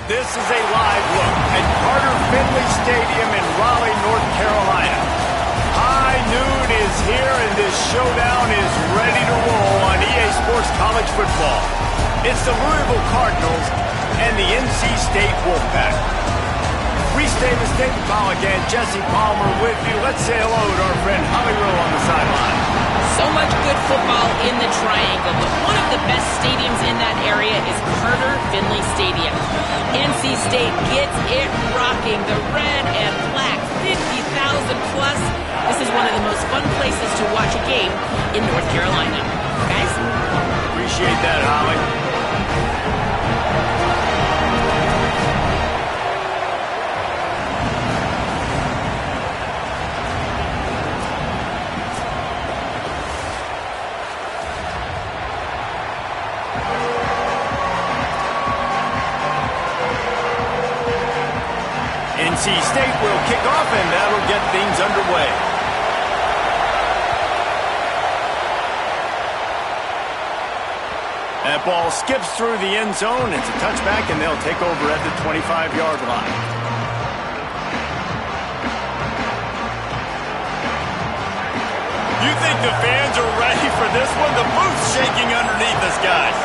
This is a live look at Carter Finley Stadium in Raleigh, North Carolina. High noon is here and this showdown is ready to roll on EA Sports College Football. It's the Louisville Cardinals and the NC State Wolfpack. Reese Davis, Dayton Pollock, and Jesse Palmer with you. Let's say hello to our friend Holly Rowe on the sideline. So much good football in the Triangle, but one of the best stadiums in that area is Carter Finley Stadium. NC State gets it rocking. The red and black, 50,000 plus. This is one of the most fun places to watch a game in North Carolina. Guys? Appreciate that, Holly. NC State will kick off, and that'll get things underway. That ball skips through the end zone. It's a touchback, and they'll take over at the 25-yard line. You think the fans are ready for this one? The booth's shaking underneath us, guys.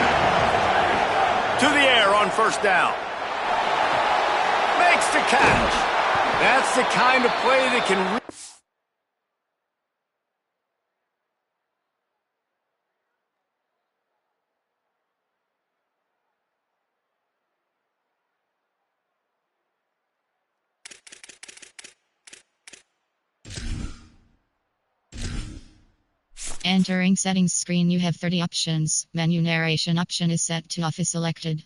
To the air on first down. Makes the catch. That's the kind of play that can... Entering settings screen, you have 30 options. Menu narration option is set to off is selected.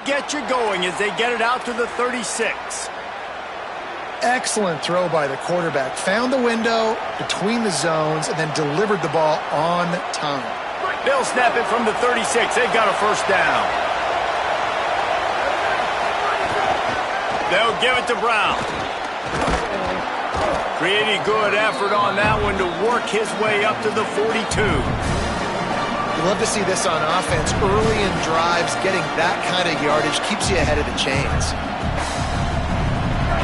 Get you going as they get it out to the 36. Excellent throw by the quarterback. Found the window between the zones and then delivered the ball on time. They'll snap it from the 36. They've got a first down. They'll give it to Brown. Pretty good effort on that one to work his way up to the 42. You love to see this on offense. Early in drives, getting that kind of yardage keeps you ahead of the chains.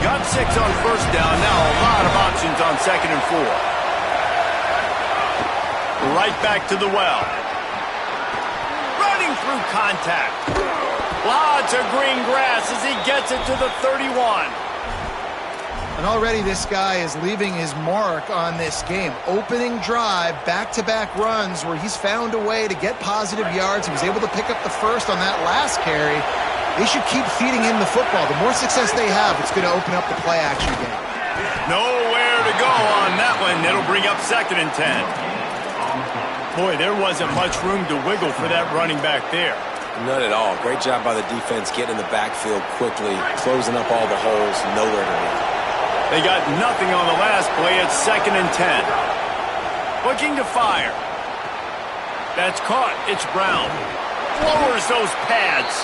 Got 6 on first down. Now a lot of options on 2nd and 4. Right back to the well. Running through contact. Lots of green grass as he gets it to the 31. And already this guy is leaving his mark on this game. Opening drive, back-to-back runs where he's found a way to get positive yards. He was able to pick up the first on that last carry. They should keep feeding him the football. The more success they have, it's going to open up the play-action game. Nowhere to go on that one. It'll bring up 2nd and 10. Boy, there wasn't much room to wiggle for that running back there. None at all. Great job by the defense getting in the backfield quickly, closing up all the holes, nowhere to run. They got nothing on the last play. It's 2nd and 10. Looking to fire. That's caught. It's Brown. Lowers those pads.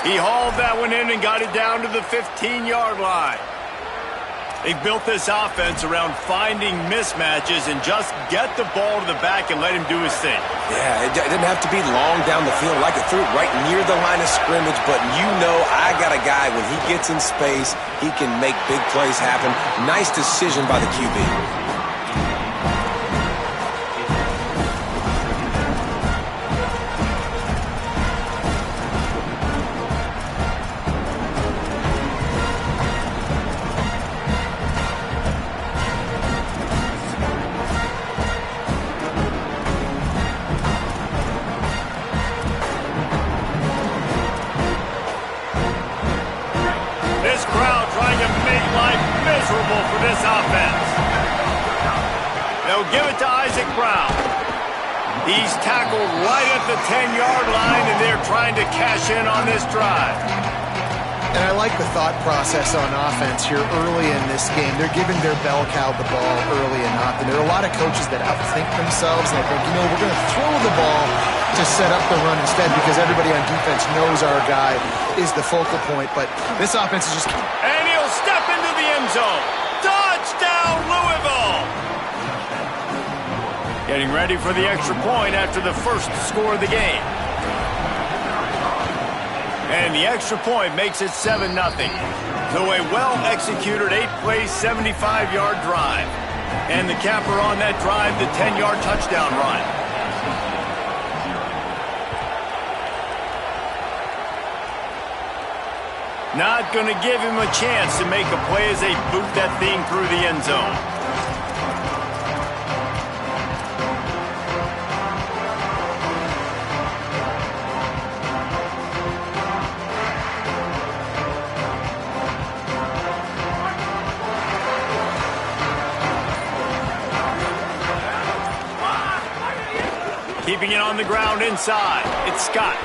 He hauled that one in and got it down to the 15-yard line. They've built this offense around finding mismatches and just get the ball to the back and let him do his thing. Yeah, it didn't have to be long down the field. Like it threw it right near the line of scrimmage, but you know I got a guy, when he gets in space, he can make big plays happen. Nice decision by the QB. For this offense. They'll give it to Isaac Brown. He's tackled right at the 10-yard line, and they're trying to cash in on this drive. And I like the thought process on offense here early in this game. They're giving their bell cow the ball early and often. There are a lot of coaches that outthink themselves, and they think, we're going to throw the ball to set up the run instead because everybody on defense knows our guy is the focal point. But this offense is just... And he'll step into the end zone. Touchdown, Louisville! Getting ready for the extra point after the first score of the game. And the extra point makes it 7-0. So a well-executed 8-play, 75-yard drive. And the capper on that drive, the 10-yard touchdown run. Not going to give him a chance to make a play as they boot that thing through the end zone. Keeping it on the ground inside. It's Scott.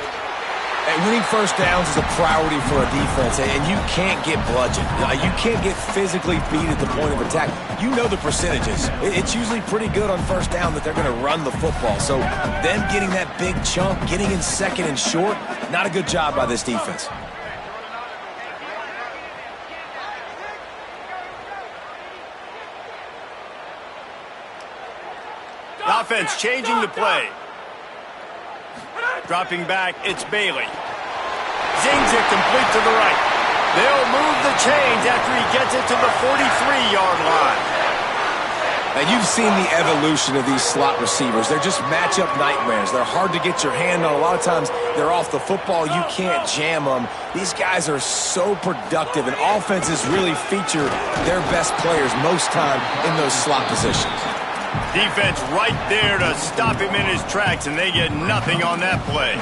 And winning first downs is a priority for a defense, and you can't get bludgeoned. You can't get physically beat at the point of attack. You know the percentages. It's usually pretty good on first down that they're going to run the football. So them getting that big chunk, getting in 2nd and short, not a good job by this defense. The offense changing the play. Dropping back, it's Bailey. Zings it complete to the right. They'll move the chains after he gets it to the 43-yard line. And you've seen the evolution of these slot receivers. They're just matchup nightmares. They're hard to get your hand on. A lot of times they're off the football. You can't jam them. These guys are so productive, and offenses really feature their best players most time in those slot positions. Defense right there to stop him in his tracks, and they get nothing on that play.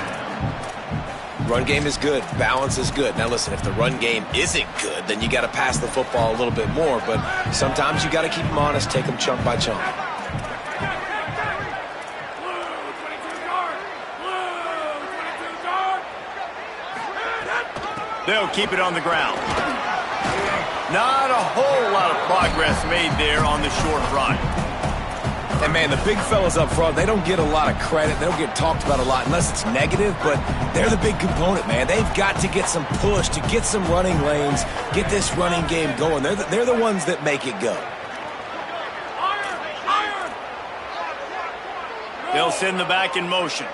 Run game is good. Balance is good. Now listen, if the run game isn't good, then you got to pass the football a little bit more. But sometimes you got to keep them honest, take them chunk by chunk. They'll keep it on the ground. Not a whole lot of progress made there on the short run. And, man, the big fellas up front, they don't get a lot of credit. They don't get talked about a lot unless it's negative, but they're the big component, man. They've got to get some push, to get some running lanes, get this running game going. They're the ones that make it go. They'll send the back in motion.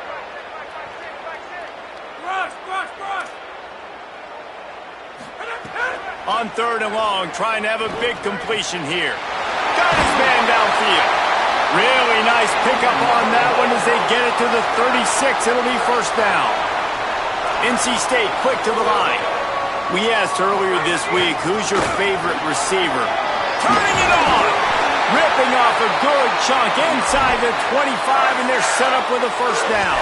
On 3rd and long, trying to have a big completion here. Got his man downfield. Really nice pickup on that one as they get it to the 36. It'll be first down. NC State quick to the line. We asked earlier this week, who's your favorite receiver? Turning it on. Ripping off a good chunk inside the 25, and they're set up with a first down.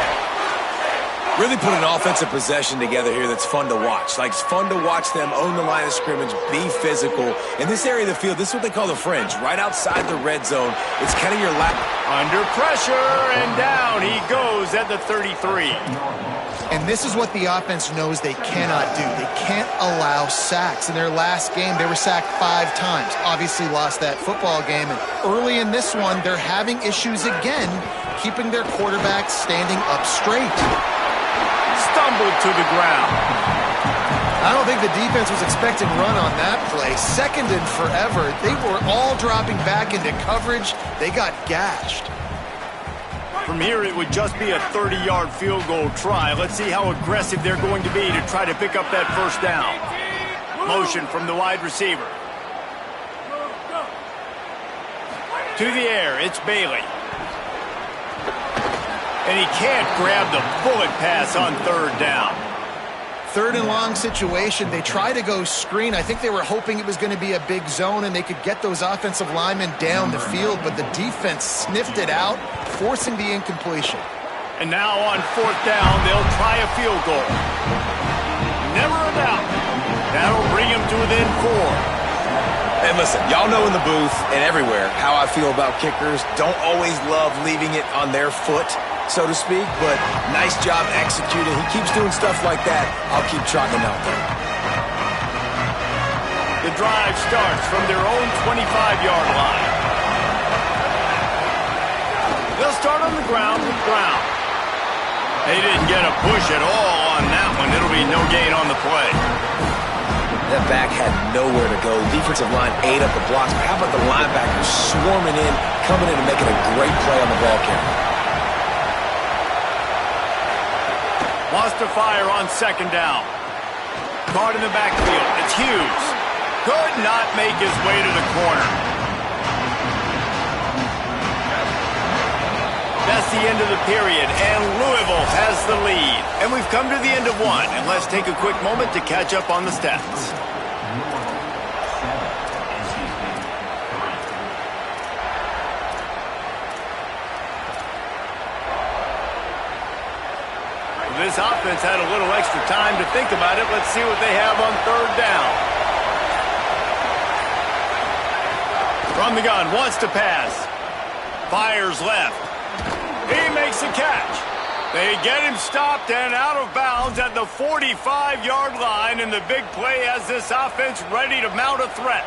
Really put an offensive possession together here that's fun to watch. Like, it's fun to watch them own the line of scrimmage, be physical. In this area of the field, this is what they call the fringe, right outside the red zone. It's kind of your lap. Under pressure, and down he goes at the 33. And this is what the offense knows they cannot do. They can't allow sacks. In their last game, they were sacked 5 times. Obviously lost that football game. And early in this one, they're having issues again, keeping their quarterback standing up straight. Stumbled to the ground. I don't think the defense was expecting run on that play. Second and forever. They were all dropping back into coverage. They got gashed. From here, it would just be a 30-yard field goal try. Let's see how aggressive they're going to be to try to pick up that first down. Motion from the wide receiver. To the air, it's Bailey. And he can't grab the bullet pass on third down. Third and long situation. They try to go screen. I think they were hoping it was going to be a big zone and they could get those offensive linemen down the field, but the defense sniffed it out, forcing the incompletion. And now on fourth down, they'll try a field goal. Never a doubt. That'll bring him to within 4. And listen, y'all know in the booth and everywhere how I feel about kickers. Don't always love leaving it on their foot, so to speak, but nice job executing. He keeps doing stuff like that. I'll keep trotting him out there. The drive starts from their own 25-yard line. They'll start on the ground with Brown. They didn't get a push at all on that one. It'll be no gain on the play. That back had nowhere to go. Defensive line ate up the blocks. But how about the linebackers swarming in, coming in and making a great play on the ball carrier? Wants to fire on second down. Guard in the backfield. It's Hughes. Could not make his way to the corner. That's the end of the period, and Louisville has the lead. And we've come to the end of one, and let's take a quick moment to catch up on the stats. This offense had a little extra time to think about it. Let's see what they have on third down. From the gun, wants to pass. Fires left. He makes the catch. They get him stopped and out of bounds at the 45-yard line, and the big play has this offense ready to mount a threat.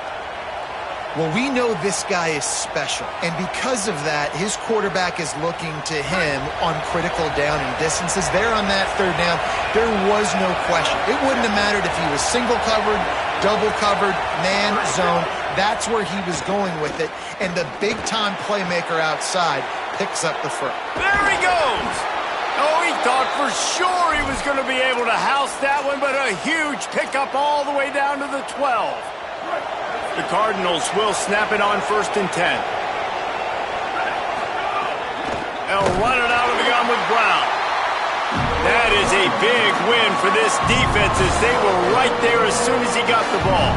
Well, we know this guy is special, and because of that, his quarterback is looking to him on critical down and distances. There on that third down, there was no question. It wouldn't have mattered if he was single covered, double covered, man, zone. That's where he was going with it, and the big-time playmaker outside picks up the front. There he goes! Oh, he thought for sure he was going to be able to house that one, but a huge pickup all the way down to the 12. The Cardinals will snap it on 1st and 10. They'll run it out of the gun with Brown. That is a big win for this defense as they were right there as soon as he got the ball.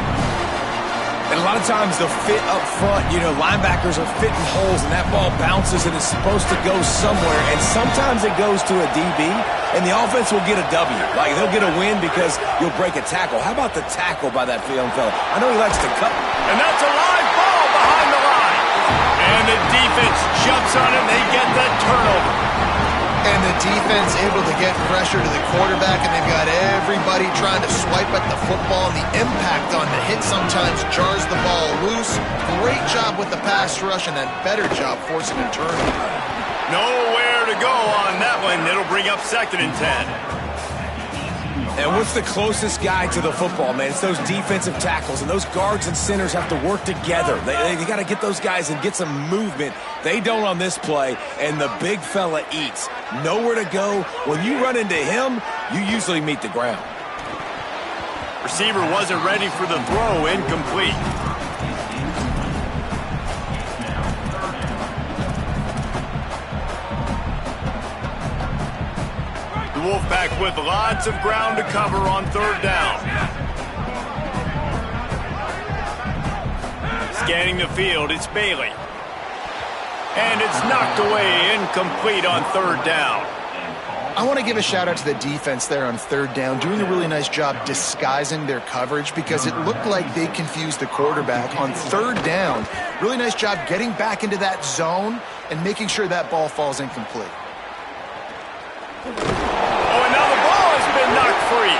And a lot of times the fit up front, you know, linebackers are fitting holes and that ball bounces and it's supposed to go somewhere. And sometimes it goes to a DB and the offense will get a W. Like they'll get a win because you'll break a tackle. How about the tackle by that young fella? I know he likes to cut. And that's a live ball behind the line. And the defense jumps on him. They get the turnover. And the defense able to get pressure to the quarterback, and they've got everybody trying to swipe at the football, and the impact on the hit sometimes jars the ball loose. Great job with the pass rush, and a better job forcing a turnover. Nowhere to go on that one. It'll bring up 2nd and 10. And what's the closest guy to the football, man? It's those defensive tackles, and those guards and centers have to work together. They got to get those guys and get some movement. They don't on this play, and the big fella eats. Nowhere to go. When you run into him, you usually meet the ground. Receiver wasn't ready for the throw. Incomplete. The Wolfpack with lots of ground to cover on third down. Scanning the field, it's Bailey. And it's knocked away, incomplete on third down. I want to give a shout out to the defense there on third down, doing a really nice job disguising their coverage because it looked like they confused the quarterback on third down. Really nice job getting back into that zone and making sure that ball falls incomplete. Oh, and now the ball has been knocked free.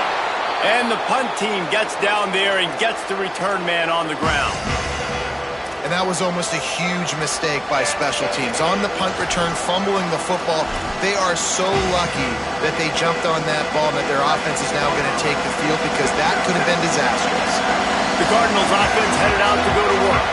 And the punt team gets down there and gets the return man on the ground. And that was almost a huge mistake by special teams. On the punt return, fumbling the football, they are so lucky that they jumped on that ball and that their offense is now going to take the field because that could have been disastrous. The Cardinals offense headed out to go to work.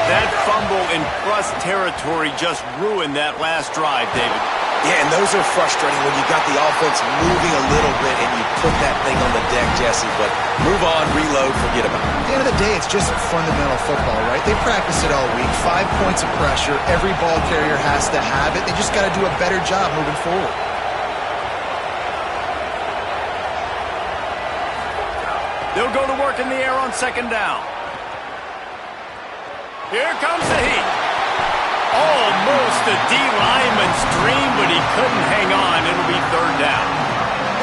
That fumble in plus territory just ruined that last drive, David. Yeah, and those are frustrating when you got the offense moving a little bit and you put that thing on the deck, Jesse. But move on, reload, forget about it. At the end of the day, it's just fundamental football, right? They practice it all week. 5 points of pressure. Every ball carrier has to have it. They just got to do a better job moving forward. They'll go to work in the air on second down. Here comes the heat. Almost a D-lineman's dream, but he couldn't hang on. It'll be third down.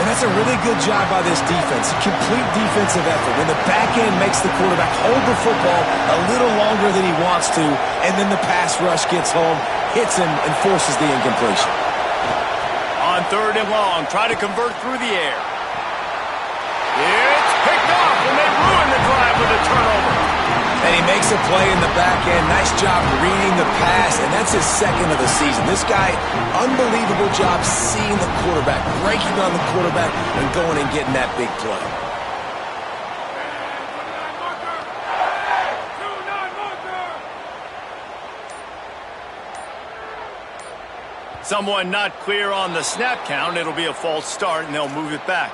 And that's a really good job by this defense. Complete defensive effort. When the back end makes the quarterback hold the football a little longer than he wants to, and then the pass rush gets home, hits him, and forces the incompletion. On third and long, try to convert through the air. It's picked off, and they ruin the drive with a turnover. And he makes a play in the back end. Nice job reading the pass, and that's his second of the season. This guy, unbelievable job seeing the quarterback, breaking on the quarterback, and going and getting that big play. Someone not clear on the snap count. It'll be a false start, and they'll move it back.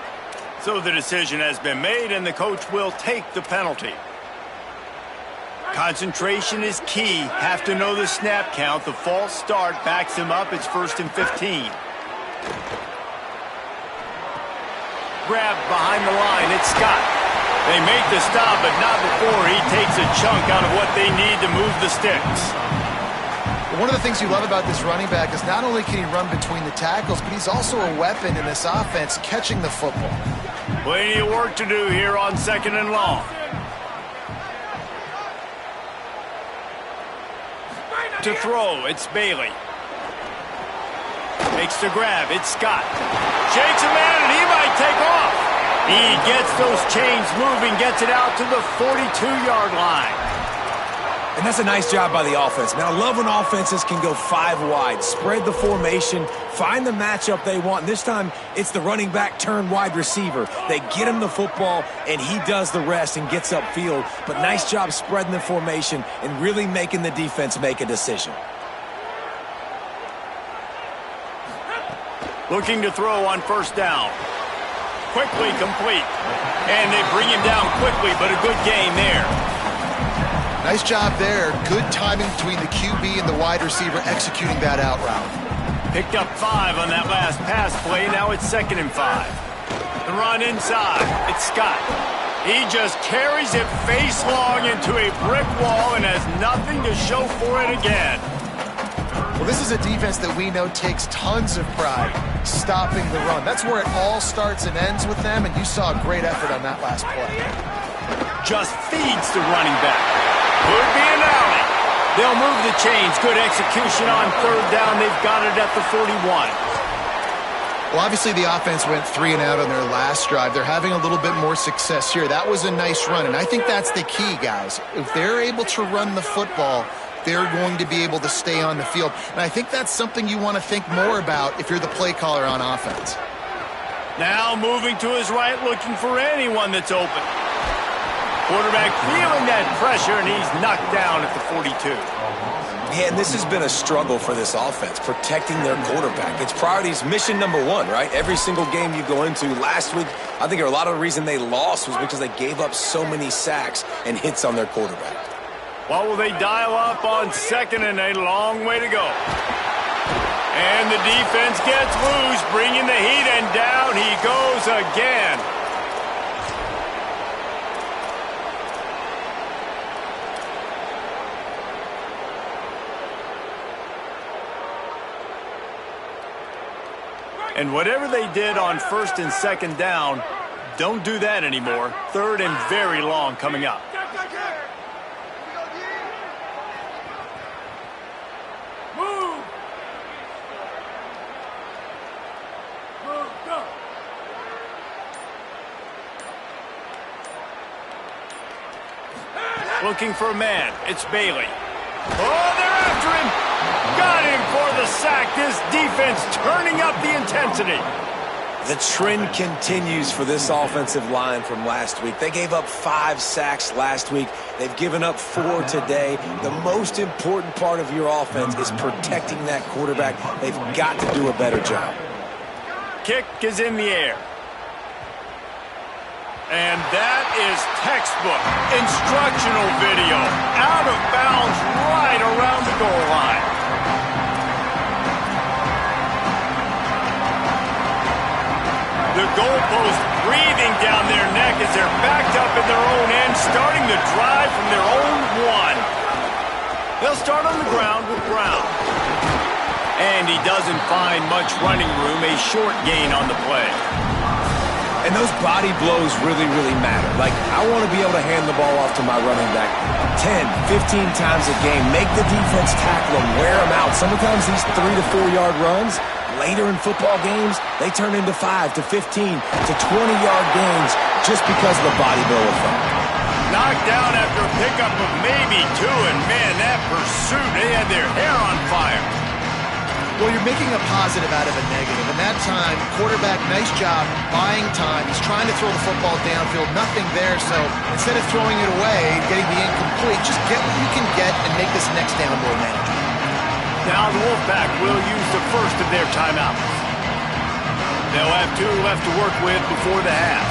So the decision has been made, and the coach will take the penalty. Concentration is key. Have to know the snap count. The false start backs him up. It's 1st and 15. Grabbed behind the line. It's Scott. They make the stop, but not before he takes a chunk out of what they need to move the sticks. One of the things you love about this running back is not only can he run between the tackles, but he's also a weapon in this offense catching the football. Plenty of work to do here on second and long. To throw, it's Bailey. Makes the grab, it's Scott. Shakes a man and he might take off. He gets those chains moving, gets it out to the 42-yard line. And that's a nice job by the offense. Man, I love when offenses can go 5 wide, spread the formation, find the matchup they want. And this time, it's the running back turned wide receiver. They get him the football, and he does the rest and gets upfield. But nice job spreading the formation and really making the defense make a decision. Looking to throw on first down. Quickly complete. And they bring him down quickly, but a good gain there. Nice job there. Good timing between the QB and the wide receiver executing that out route. Picked up 5 on that last pass play. Now it's 2nd and 5. The run inside. It's Scott. He just carries it face long into a brick wall and has nothing to show for it again. Well, this is a defense that we know takes tons of pride stopping the run. That's where it all starts and ends with them, and you saw a great effort on that last play. Just feeds the running back. Could be an alley. They'll move the chains. Good execution on third down. They've got it at the 41. Well, obviously the offense went 3 and out on their last drive. They're having a little bit more success here. That was a nice run, and I think that's the key, guys. If they're able to run the football, they're going to be able to stay on the field. And I think that's something you want to think more about if you're the play caller on offense. Now moving to his right, looking for anyone that's open. Quarterback feeling that pressure, and he's knocked down at the 42. Yeah, and this has been a struggle for this offense, protecting their quarterback. It's priorities, mission number 1, right? Every single game you go into. Last week, I think a lot of the reason they lost was because they gave up so many sacks and hits on their quarterback. What will they dial up on second and a long way to go? And the defense gets loose, bringing the heat, and down he goes again. And whatever they did on first and second down, don't do that anymore. Third and very long coming up. Move! Move, go! Looking for a man. It's Bailey. Oh, they're after him. Got him for the sack. This defense turning up the intensity. The trend continues for this offensive line from last week. They gave up 5 sacks last week. They've given up 4 today. The most important part of your offense is protecting that quarterback. They've got to do a better job. Kick is in the air. And that is textbook instructional video. Out of bounds right around the goal line. The goalpost breathing down their neck as they're backed up in their own end, starting the drive from their own 1. They'll start on the ground with Brown. And he doesn't find much running room, a short gain on the play. And those body blows really, really matter. Like, I want to be able to hand the ball off to my running back 10, 15 times a game. Make the defense tackle them, wear them out. Sometimes these 3 to 4 yard runs, later in football games, they turn into 5 to 15 to 20-yard gains just because of the body blow effect. Knocked down after a pickup of maybe 2, and man, that pursuit, they had their hair on fire. Well, you're making a positive out of a negative. And that time, quarterback, nice job, buying time. He's trying to throw the football downfield, nothing there. So instead of throwing it away, getting the incomplete, just get what you can get and make this next down more manageable. Now the Wolfpack will use the first of their timeouts. They'll have 2 left to work with before the half.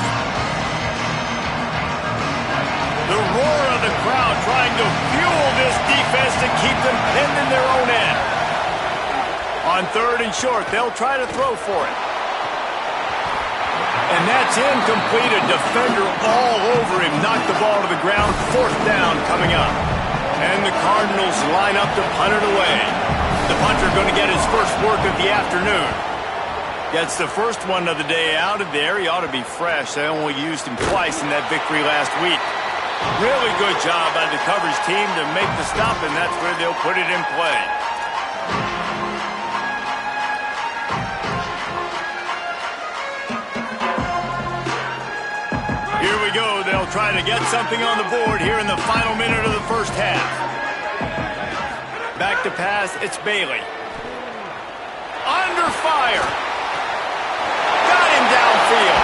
The roar of the crowd trying to fuel this defense to keep them pinned in their own end. On 3rd and short, they'll try to throw for it. And that's incomplete. A defender all over him. Knocked the ball to the ground. 4th down coming up. And the Cardinals line up to punt it away. The punter going to get his first work of the afternoon. Gets the first one of the day out of there. He ought to be fresh. They only used him twice in that victory last week. Really good job by the coverage team to make the stop, and that's where they'll put it in play. Here we go. They'll try to get something on the board here in the final minute of the first half. Back to pass, it's Bailey. Under fire. Got him downfield.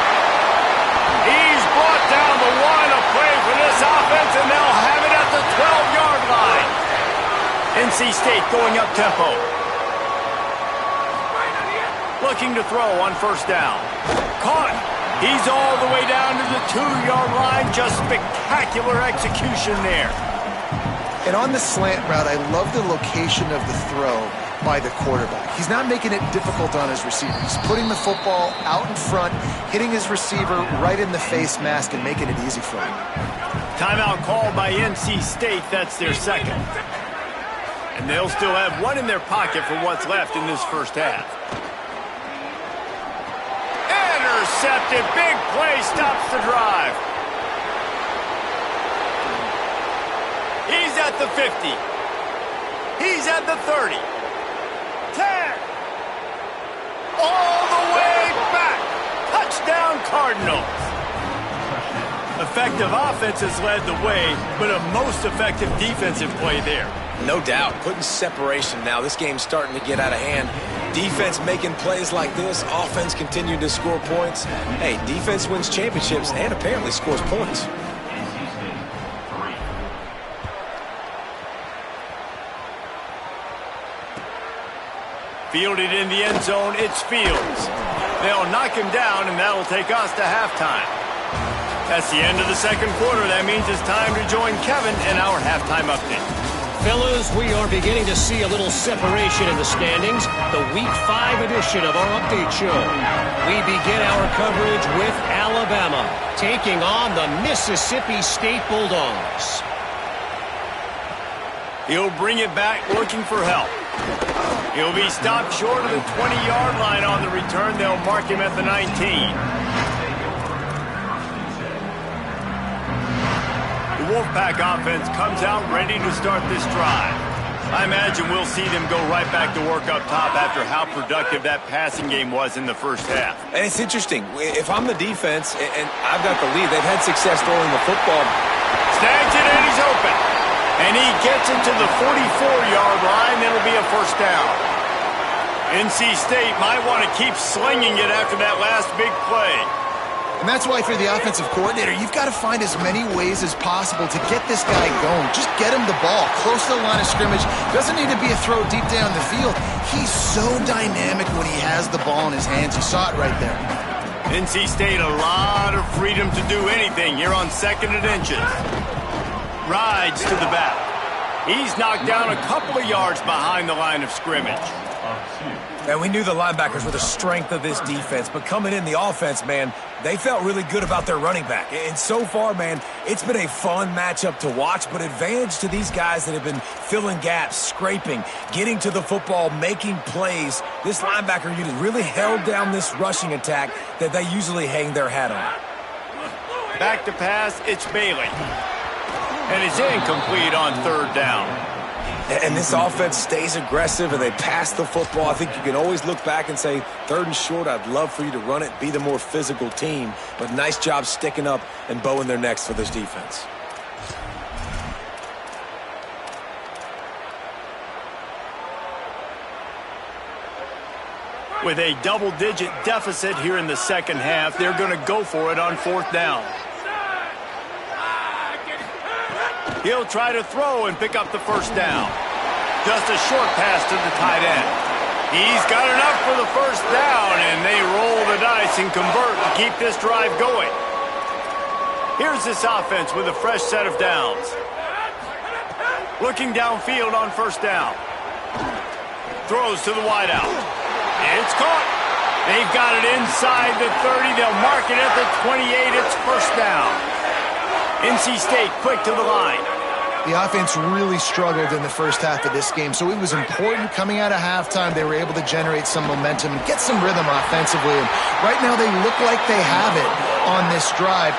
He's brought down the 1, a play for this offense, and they'll have it at the 12-yard line. NC State going up tempo. Looking to throw on first down. Caught. He's all the way down to the 2-yard line. Just spectacular execution there. And on the slant route, I love the location of the throw by the quarterback. He's not making it difficult on his receiver. He's putting the football out in front, hitting his receiver right in the face mask and making it easy for him. Timeout called by NC State. That's their second. And they'll still have 1 in their pocket for what's left in this first half. Intercepted. Big play stops the drive. He's at the 50. He's at the 30. 10. All the way back. Touchdown Cardinals. Effective offense has led the way, but a most effective defensive play there. No doubt. Putting separation now. This game's starting to get out of hand. Defense making plays like this. Offense continuing to score points. Hey, defense wins championships and apparently scores points. Fielded in the end zone, it's Fields. They'll knock him down, and that'll take us to halftime. That's the end of the second quarter. That means it's time to join Kevin in our halftime update. Fellas, we are beginning to see a little separation in the standings. The Week 5 edition of our update show. We begin our coverage with Alabama taking on the Mississippi State Bulldogs. He'll bring it back looking for help. He'll be stopped short of the 20-yard line on the return. They'll mark him at the 19. The Wolfpack offense comes out ready to start this drive. I imagine we'll see them go right back to work up top after how productive that passing game was in the first half. And it's interesting. If I'm the defense and I've got the lead, they've had success throwing the football. Snags it and he's open. And he gets into the 44-yard line. It'll be a first down. NC State might want to keep slinging it after that last big play. And that's why for the offensive coordinator, you've got to find as many ways as possible to get this guy going. Just get him the ball close to the line of scrimmage. Doesn't need to be a throw deep down the field. He's so dynamic when he has the ball in his hands. You saw it right there. NC State a lot of freedom to do anything here on 2nd and inches. Rides to the back. He's knocked down a couple of yards behind the line of scrimmage. And we knew the linebackers were the strength of this defense, but coming in the offense, man, they felt really good about their running back. And so far, man, it's been a fun matchup to watch, but advantage to these guys that have been filling gaps, scraping, getting to the football, making plays. This linebacker unit really held down this rushing attack that they usually hang their hat on. Back to pass, it's Bailey. And it's incomplete on 3rd down. And this offense stays aggressive and they pass the football. I think you can always look back and say, 3rd and short, I'd love for you to run it, be the more physical team. But nice job sticking up and bowing their necks for this defense. With a double-digit deficit here in the second half, they're going to go for it on 4th down. He'll try to throw and pick up the first down. Just a short pass to the tight end. He's got enough for the first down, and they roll the dice and convert to keep this drive going. Here's this offense with a fresh set of downs. Looking downfield on 1st down. Throws to the wideout. It's caught. They've got it inside the 30. They'll mark it at the 28. It's first down. NC State quick to the line. The offense really struggled in the first half of this game, so it was important coming out of halftime. They were able to generate some momentum and get some rhythm offensively. And right now they look like they have it on this drive.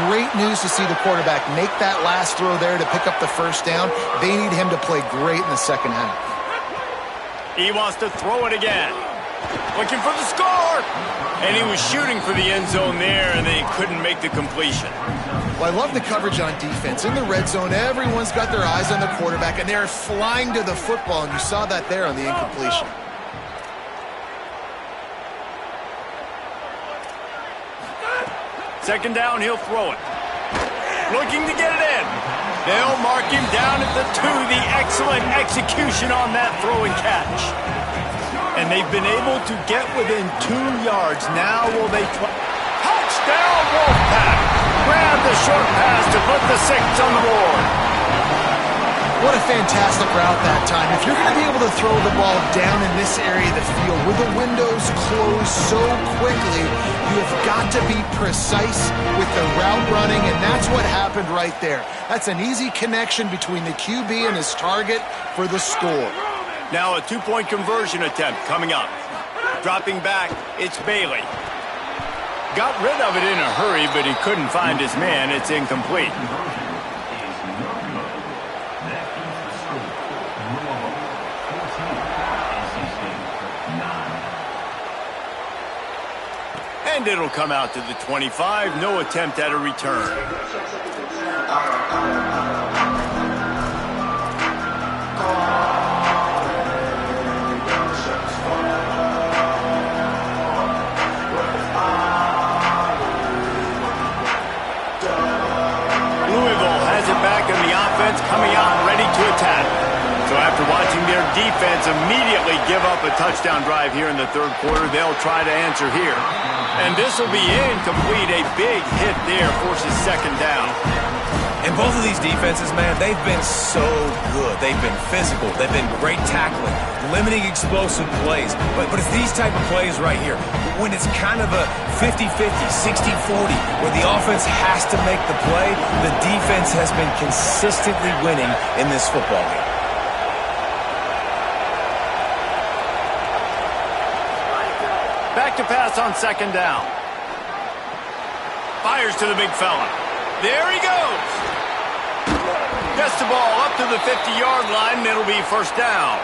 Great news to see the quarterback make that last throw there to pick up the first down. They need him to play great in the second half. He wants to throw it again. Looking for the score. And he was shooting for the end zone there, and they couldn't make the completion. Well, I love the coverage on defense. In the red zone, everyone's got their eyes on the quarterback, and they're flying to the football, and you saw that there on the incompletion. Second down, he'll throw it. Looking to get it in. They'll mark him down at the 2. The excellent execution on that throw and catch. And they've been able to get within 2 yards. Now will they try? Touchdown, Wolfpack! Grab the short pass to put the 6 on the board. What a fantastic route that time. If you're going to be able to throw the ball down in this area of the field where the windows close so quickly, you have got to be precise with the route running, and that's what happened right there. That's an easy connection between the QB and his target for the score. Now a 2-point conversion attempt coming up. Dropping back, it's Bailey. Got rid of it in a hurry, but he couldn't find his man. It's incomplete. And it'll come out to the 25. No attempt at a return. Coming out ready to attack. So after watching their defense immediately give up a touchdown drive here in the 3rd quarter, they'll try to answer here. And this will be incomplete. A big hit there forces 2nd down. And both of these defenses, man, they've been so good. They've been physical. They've been great tackling, limiting explosive plays. But it's these type of plays right here, when it's kind of a 50-50, 60-40, where the offense has to make the play, the defense has been consistently winning in this football game. Back to pass on second down. Fires to the big fella. There he goes. Gets the ball up to the 50-yard line, and it'll be first down.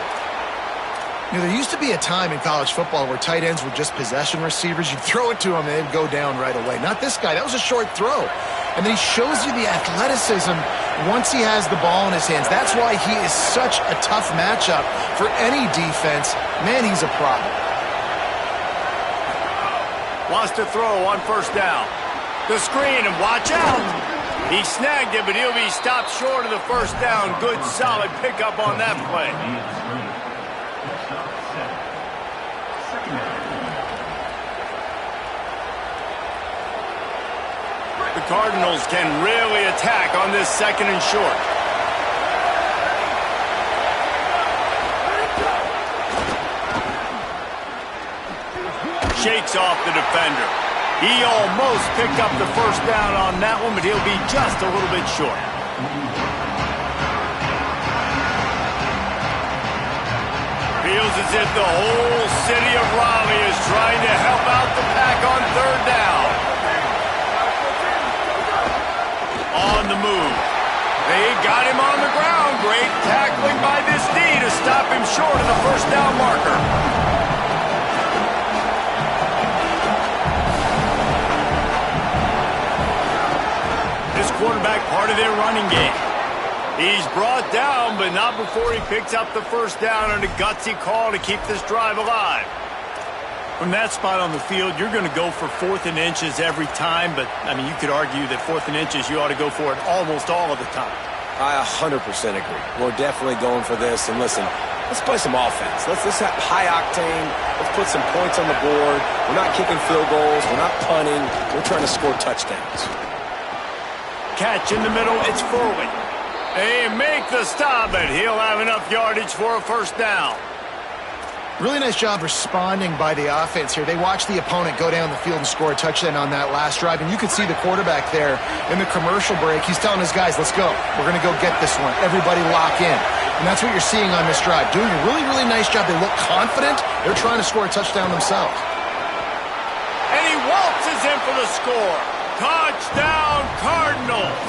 You know, there used to be a time in college football where tight ends were just possession receivers. You'd throw it to them, and they'd go down right away. Not this guy. That was a short throw. And then he shows you the athleticism once he has the ball in his hands. That's why he is such a tough matchup for any defense. Man, he's a problem. Wants to throw on first down. The screen, and watch out. He snagged it, but he'll be stopped short of the first down. Good, solid pickup on that play. The Cardinals can really attack on this second and short. Shakes off the defender. He almost picked up the first down on that one, but he'll be just a little bit short. Feels as if the whole city of Raleigh is trying to help out the pack on third down. On the move. They got him on the ground. Great tackling by this D to stop him short of the first down marker. This quarterback part of their running game. He's brought down, but not before he picks up the first down on a gutsy call to keep this drive alive. From that spot on the field, you're going to go for 4th and inches every time, but, I mean, you could argue that 4th and inches, you ought to go for it almost all of the time. I 100% agree. We're definitely going for this. And listen, let's play some offense. Let's have high octane. Let's put some points on the board. We're not kicking field goals. We're not punting. We're trying to score touchdowns. Catch in the middle. It's Foley. They make the stop, but he'll have enough yardage for a first down. Really nice job responding by the offense here. They watched the opponent go down the field and score a touchdown on that last drive, and you could see the quarterback there in the commercial break. He's telling his guys, let's go. We're going to go get this one. Everybody lock in. And that's what you're seeing on this drive. Doing a really, really nice job. They look confident. They're trying to score a touchdown themselves. And he waltzes in for the score. Touchdown, Cardinals.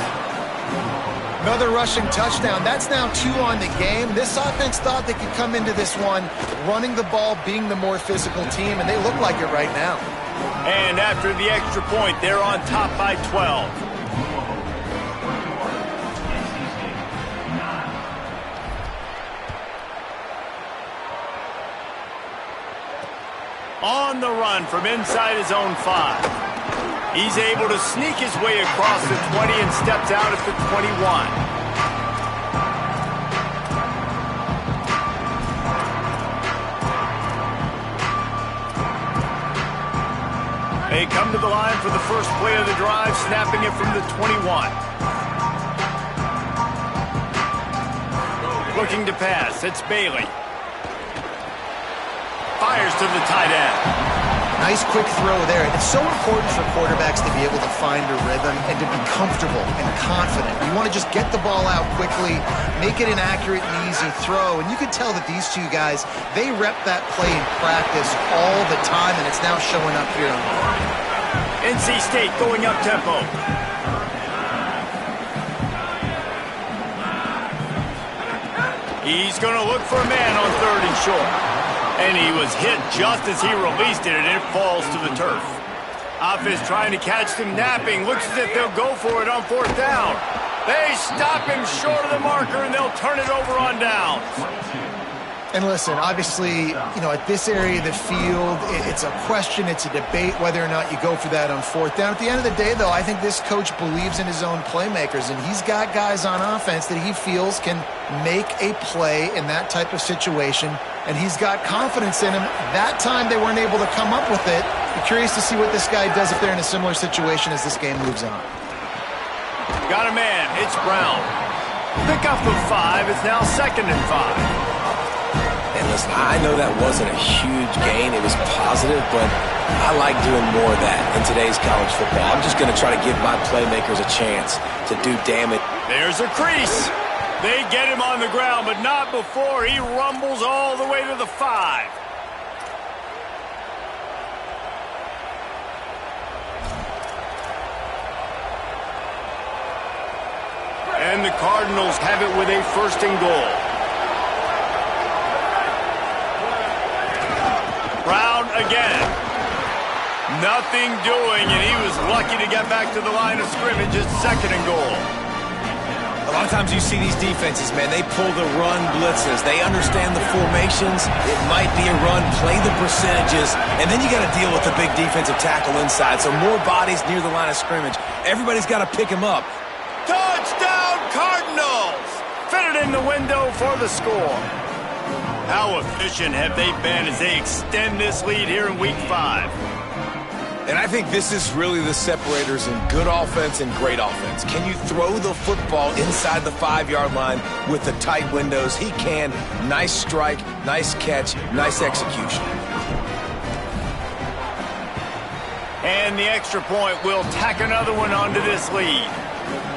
Another rushing touchdown. That's now 2 on the game. This offense thought they could come into this one running the ball, being the more physical team, and they look like it right now. And after the extra point, they're on top by 12. On the run from inside his own 5. He's able to sneak his way across the 20 and steps out at the 21. They come to the line for the first play of the drive, snapping it from the 21. Looking to pass, it's Bailey. Fires to the tight end. Nice quick throw there. It's so important for quarterbacks to be able to find a rhythm and to be comfortable and confident. You want to just get the ball out quickly, make it an accurate and easy throw. And you can tell that these two guys, they rep that play in practice all the time, and it's now showing up here on the line. NC State going up tempo. He's going to look for a man on 3rd and short. And he was hit just as he released it, and it falls to the turf. Offense trying to catch them napping. Looks as if they'll go for it on 4th down. They stop him short of the marker, and they'll turn it over on downs. And listen, obviously, you know, at this area of the field, it's a question, it's a debate whether or not you go for that on 4th down. At the end of the day, though, I think this coach believes in his own playmakers, and he's got guys on offense that he feels can make a play in that type of situation, and he's got confidence in him. That time they weren't able to come up with it. I'm curious to see what this guy does if they're in a similar situation as this game moves on. Got a man. It's Brown. Pick up of 5. It's now 2nd and 5. And listen, I know that wasn't a huge gain. It was positive, but I like doing more of that in today's college football. I'm just going to try to give my playmakers a chance to do damage. There's a crease. They get him on the ground, but not before he rumbles all the way to the 5. And the Cardinals have it with a 1st and goal. Brown again. Nothing doing, and he was lucky to get back to the line of scrimmage at 2nd and goal. A lot of times you see these defenses, man, they pull the run blitzes. They understand the formations. It might be a run, play the percentages, and then you got to deal with the big defensive tackle inside. So more bodies near the line of scrimmage. Everybody's got to pick him up. Touchdown, Cardinals! Fitted in the window for the score. How efficient have they been as they extend this lead here in Week 5? And I think this is really the separators in good offense and great offense. Can you throw the football inside the 5-yard line with the tight windows? He can. Nice strike, nice catch, nice execution. And the extra point will tack another one onto this lead.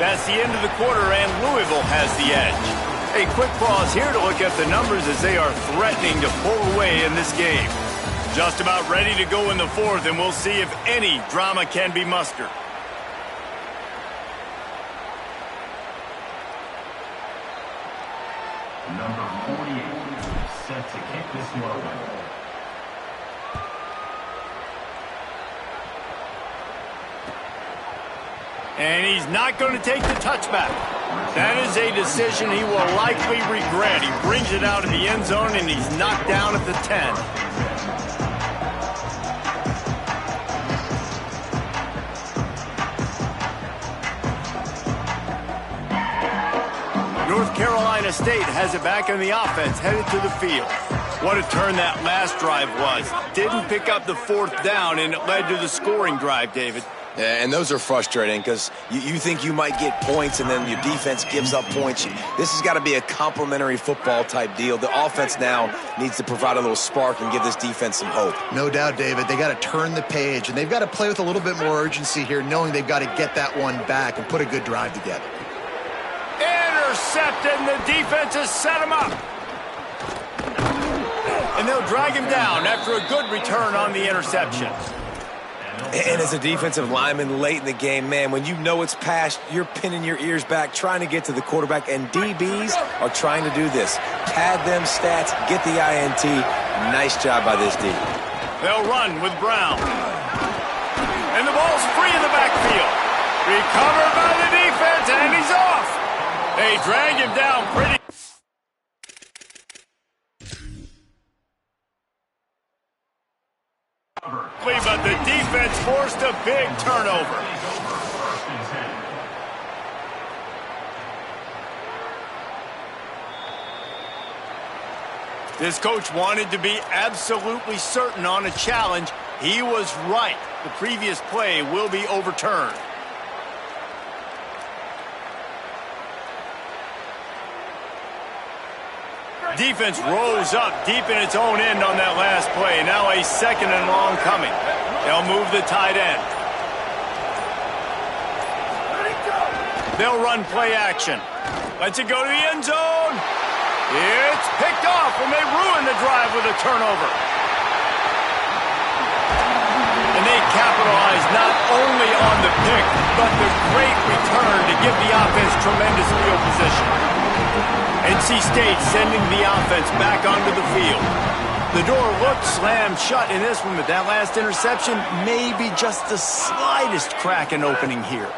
That's the end of the quarter, and Louisville has the edge. A quick pause here to look at the numbers as they are threatening to pull away in this game. Just about ready to go in the 4th, and we'll see if any drama can be mustered. Number 48, set to kick this one away. And he's not going to take the touchback. That is a decision he will likely regret. He brings it out of the end zone, and he's knocked down at the 10. North Carolina State has it back in the offense, headed to the field. What a turn that last drive was. Didn't pick up the 4th down, and it led to the scoring drive, David. Yeah, and those are frustrating because you think you might get points and then your defense gives up points. This has got to be a complimentary football type deal. The offense now needs to provide a little spark and give this defense some hope. No doubt, David. They got to turn the page, and they've got to play with a little bit more urgency here, knowing they've got to get that one back and put a good drive together. Intercepted, and the defense has set him up. And they'll drag him down after a good return on the interception. And as a defensive lineman late in the game, man, when you know it's past, you're pinning your ears back, trying to get to the quarterback, and DBs are trying to do this. Pad them stats, get the INT. Nice job by this D. They'll run with Brown. And the ball's free in the backfield. Recovered by the defense, and he's off. They drag him down pretty. But the defense forced a big turnover. This coach wanted to be absolutely certain on a challenge. He was right. The previous play will be overturned. Defense rose up deep in its own end on that last play. Now a 2nd and long coming. They'll move the tight end. They'll run play action. Lets it go to the end zone. It's picked off, and they ruin the drive with a turnover. And they capitalize not only on the pick, but the great return to give the offense tremendous field position. NC State sending the offense back onto the field. The door looked slammed shut in this one, but that last interception may be just the slightest crack in opening here.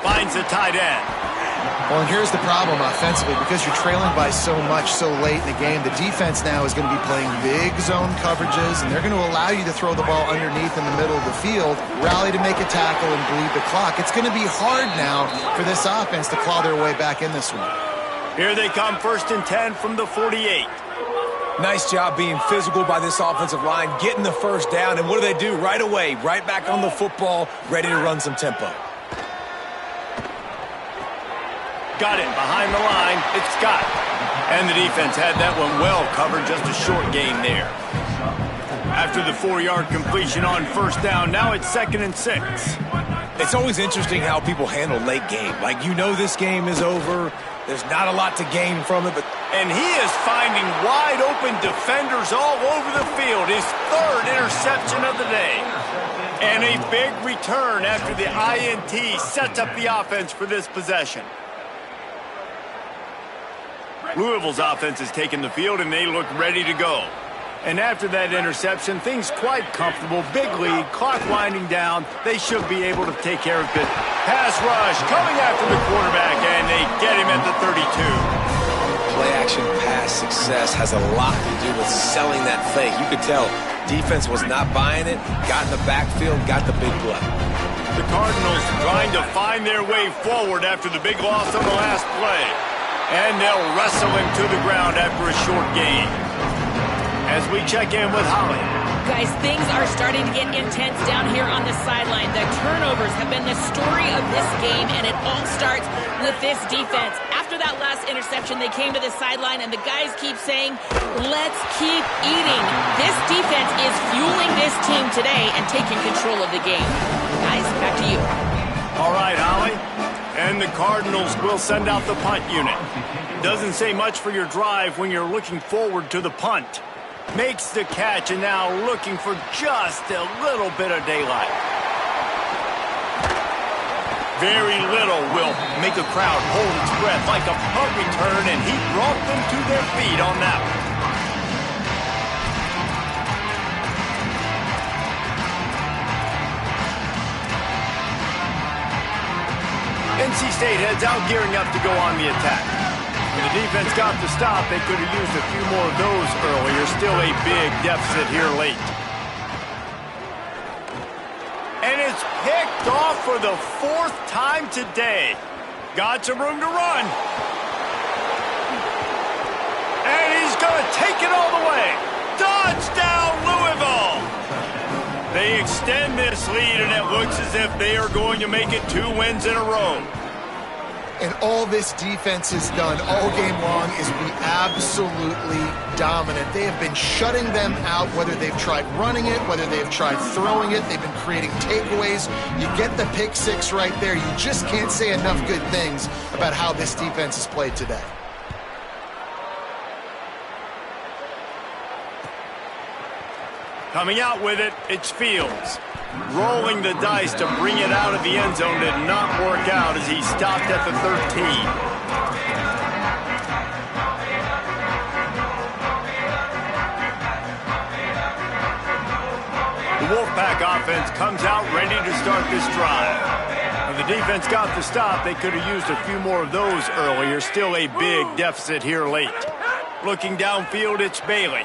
Finds the tight end. Well, and here's the problem offensively. Because you're trailing by so much so late in the game, the defense now is going to be playing big zone coverages, and they're going to allow you to throw the ball underneath in the middle of the field, rally to make a tackle, and bleed the clock. It's going to be hard now for this offense to claw their way back in this one. Here they come, 1st and 10 from the 48. Nice job being physical by this offensive line, getting the 1st down, and what do? Right away, right back on the football, ready to run some tempo. Got it behind the line. It's Scott. And the defense had that one well covered, just a short gain there. After the 4-yard completion on 1st down, now it's 2nd and 6. It's always interesting how people handle late game. Like, you know this game is over. There's not a lot to gain from it, but... And he is finding wide-open defenders all over the field. His 3rd interception of the day. And a big return after the INT sets up the offense for this possession. Louisville's offense has taken the field, and they look ready to go. And after that interception, things quite comfortable. Big lead, clock winding down. They should be able to take care of it. Pass rush coming after the quarterback, and they get him at the 32. Play-action pass success has a lot to do with selling that fake. You could tell defense was not buying it, got in the backfield, got the big play. The Cardinals trying to find their way forward after the big loss on the last play. And they'll wrestle him to the ground after a short gain. As we check in with Holly. Guys, things are starting to get intense down here on the sideline. The turnovers have been the story of this game, and it all starts with this defense. After that last interception, they came to the sideline, and the guys keep saying, let's keep eating. This defense is fueling this team today and taking control of the game. Guys, back to you. All right, Holly. And the Cardinals will send out the punt unit. Doesn't say much for your drive when you're looking forward to the punt. Makes the catch, and now looking for just a little bit of daylight. Very little will make a crowd hold its breath like a punt return, and he brought them to their feet on that one. NC State heads out, gearing up to go on the attack. When the defense got the stop, they could have used a few more of those earlier. Still a big deficit here late. And it's picked off for the 4th time today. Got some room to run. And he's going to take it all the way. Touchdown, Louisville! They extend this lead, and it looks as if they are going to make it 2 wins in a row. And all this defense has done all game long is be absolutely dominant. They have been shutting them out, whether they've tried running it, whether they've tried throwing it. They've been creating takeaways. You get the pick six right there. You just can't say enough good things about how this defense has played today. Coming out with it, it's Fields. Rolling the dice to bring it out of the end zone did not work out as he stopped at the 13. The Wolfpack offense comes out ready to start this drive. When the defense got the stop, they could have used a few more of those earlier. Still a big deficit here late. Looking downfield, it's Bailey.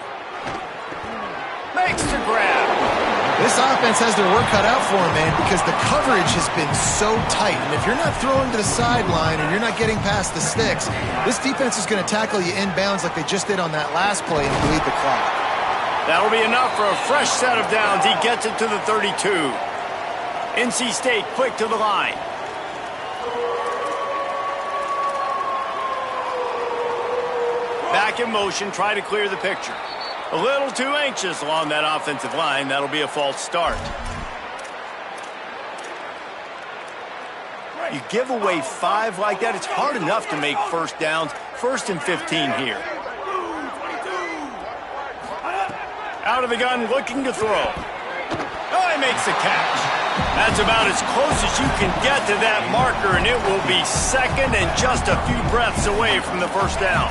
Makes the grab. This offense has their work cut out for them, man, because the coverage has been so tight. And if you're not throwing to the sideline and you're not getting past the sticks, this defense is going to tackle you inbounds like they just did on that last play and bleed the clock. That'll be enough for a fresh set of downs. He gets it to the 32. NC State quick to the line. Back in motion, try to clear the picture. A little too anxious along that offensive line. That'll be a false start. You give away 5 like that, it's hard enough to make first downs. 1st and 15 here. Out of the gun, looking to throw. Oh, he makes the catch. That's about as close as you can get to that marker, and it will be 2nd and just a few breaths away from the first down.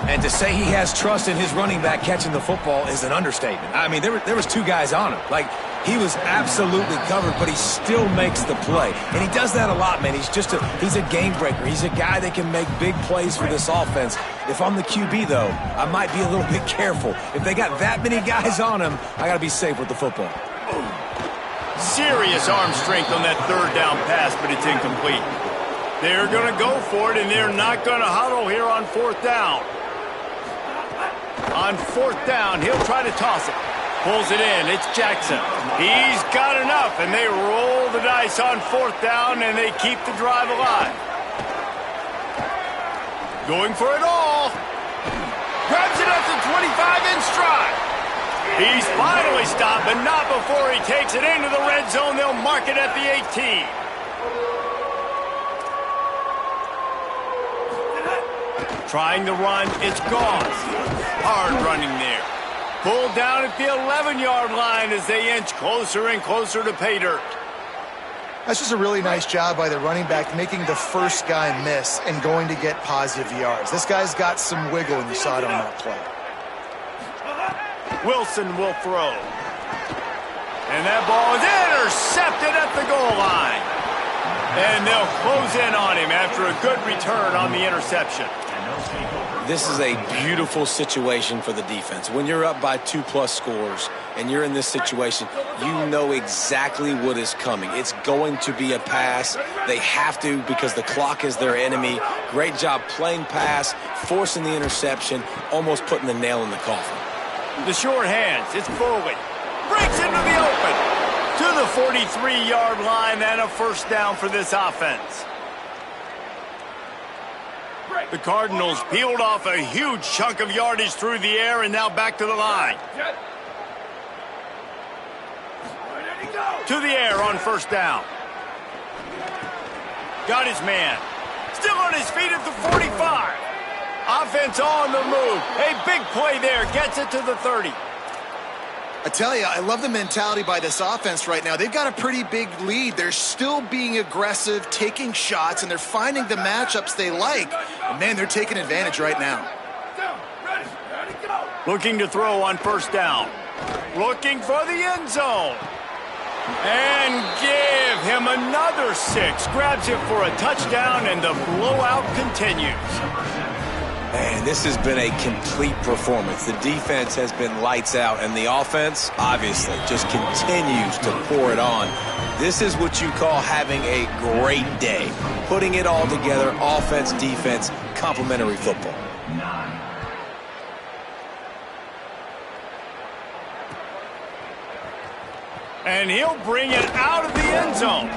And to say he has trust in his running back catching the football is an understatement. I mean, there was 2 guys on him. Like, he was absolutely covered, but he still makes the play. And he does that a lot, man. He's a game breaker. He's a guy that can make big plays for this offense. If I'm the QB, though, I might be a little bit careful. If they got that many guys on him, I got to be safe with the football. Serious arm strength on that 3rd down pass, but it's incomplete. They're going to go for it, and they're not going to huddle here on 4th down. On 4th down, he'll try to toss it. Pulls it in. It's Jackson. He's got enough, and they roll the dice on 4th down, and they keep the drive alive. Going for it all. Grabs it at the 25 in stride. He's finally stopped, but not before he takes it into the red zone. They'll mark it at the 18. Trying to run, it's gone. Hard running there. Pulled down at the 11-yard line as they inch closer and closer to pay dirt. That's just a really nice job by the running back, making the first guy miss and going to get positive yards. This guy's got some wiggle, and you saw it on that play. Wilson will throw. And that ball is intercepted at the goal line. And they'll close in on him after a good return on the interception. This is a beautiful situation for the defense. When you're up by 2+ scores and you're in this situation, you know exactly what is coming. It's going to be a pass. They have to because the clock is their enemy. Great job playing pass, forcing the interception, almost putting the nail in the coffin. The short hands, it's Foley. Breaks into the open. To the 43-yard line and a first down for this offense. The Cardinals peeled off a huge chunk of yardage through the air and now back to the line. To the air on first down. Got his man. Still on his feet at the 45. Offense on the move. A big play there. Gets it to the 30. I tell you, I love the mentality by this offense right now. They've got a pretty big lead. They're still being aggressive, taking shots, and they're finding the matchups they like. And man, they're taking advantage right now. Looking to throw on first down. Looking for the end zone. And give him another 6. Grabs it for a touchdown, and the blowout continues. Man, this has been a complete performance. The defense has been lights out, and the offense, obviously, just continues to pour it on. This is what you call having a great day. Putting it all together, offense, defense, complementary football. And he'll bring it out of the end zone.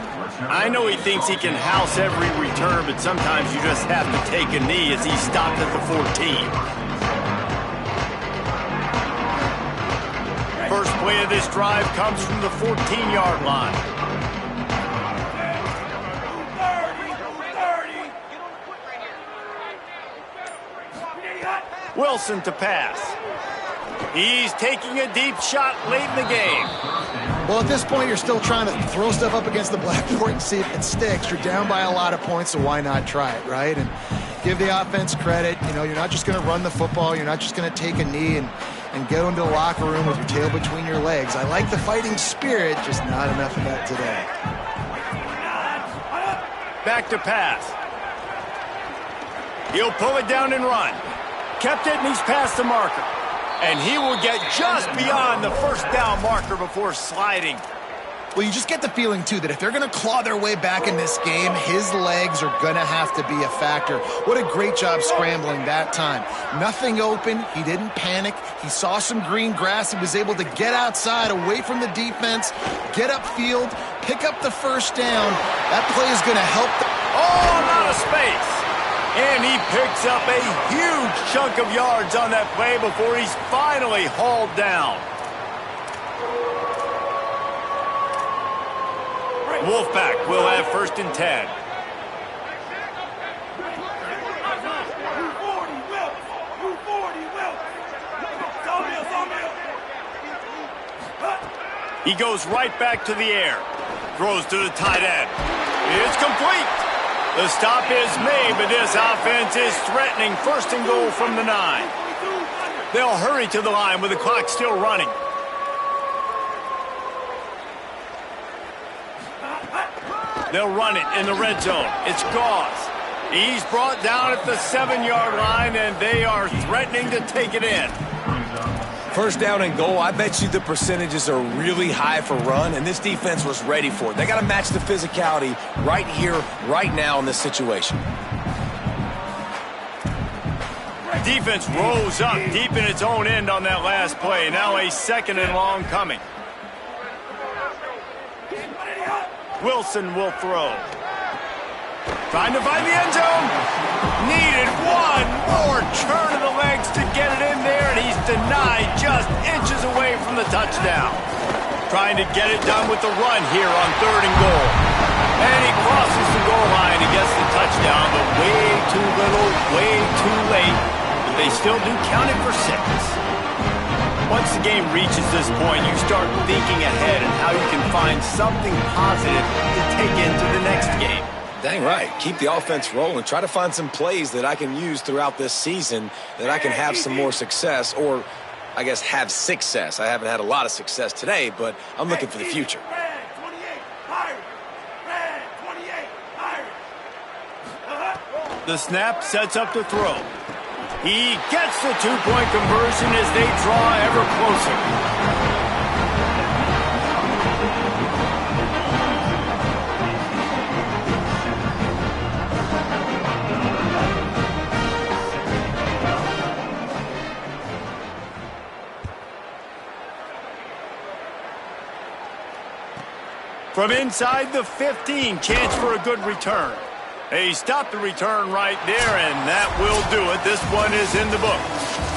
I know he thinks he can house every return, but sometimes you just have to take a knee as he stopped at the 14. First play of this drive comes from the 14-yard line. Wilson to pass. He's taking a deep shot late in the game. Well, at this point, you're still trying to throw stuff up against the blackboard and see if it sticks. You're down by a lot of points, so why not try it, right? And give the offense credit. You know, you're not just going to run the football. You're not just going to take a knee and go into the locker room with your tail between your legs. I like the fighting spirit, just not enough of that today. Back to pass. He'll pull it down and run. Kept it, and he's past the marker. And he will get just beyond the first down marker before sliding. Well, you just get the feeling, too, that if they're going to claw their way back in this game, his legs are going to have to be a factor. What a great job scrambling that time. Nothing open. He didn't panic. He saw some green grass. He was able to get outside, away from the defense, get upfield, pick up the first down. That play is going to help. Oh, out of space. And he picks up a huge chunk of yards on that play before he's finally hauled down. Wolfpack will have first and 10. He goes right back to the air. Throws to the tight end. It's complete. The stop is made, but this offense is threatening first and goal from the 9. They'll hurry to the line with the clock still running. They'll run it in the red zone. It's Gauze. He's brought down at the 7-yard line, and they are threatening to take it in. First down and goal, I bet you the percentages are really high for run, and this defense was ready for it. They got to match the physicality right here, right now in this situation. Defense rose up deep in its own end on that last play. Now a second and long coming. Wilson will throw. Trying to find the end zone. Needed one more turn of the legs to get it in there, and he's denied just inches away from the touchdown. Trying to get it done with the run here on third and goal. And he crosses the goal line and gets the touchdown, but way too little, way too late. But they still do count it for 6. Once the game reaches this point, you start thinking ahead and how you can find something positive to take into the next game. Dang right. Keep the offense rolling. Try to find some plays that I can use throughout this season that I can have some more success, or I guess have success. I haven't had a lot of success today, but I'm looking for the future. Red 28, Pirates. Red 28, Pirates. The snap sets up the throw. He gets the two-point conversion as they draw ever closer. From inside the 15, chance for a good return. They stopped the return right there, and that will do it. This one is in the book.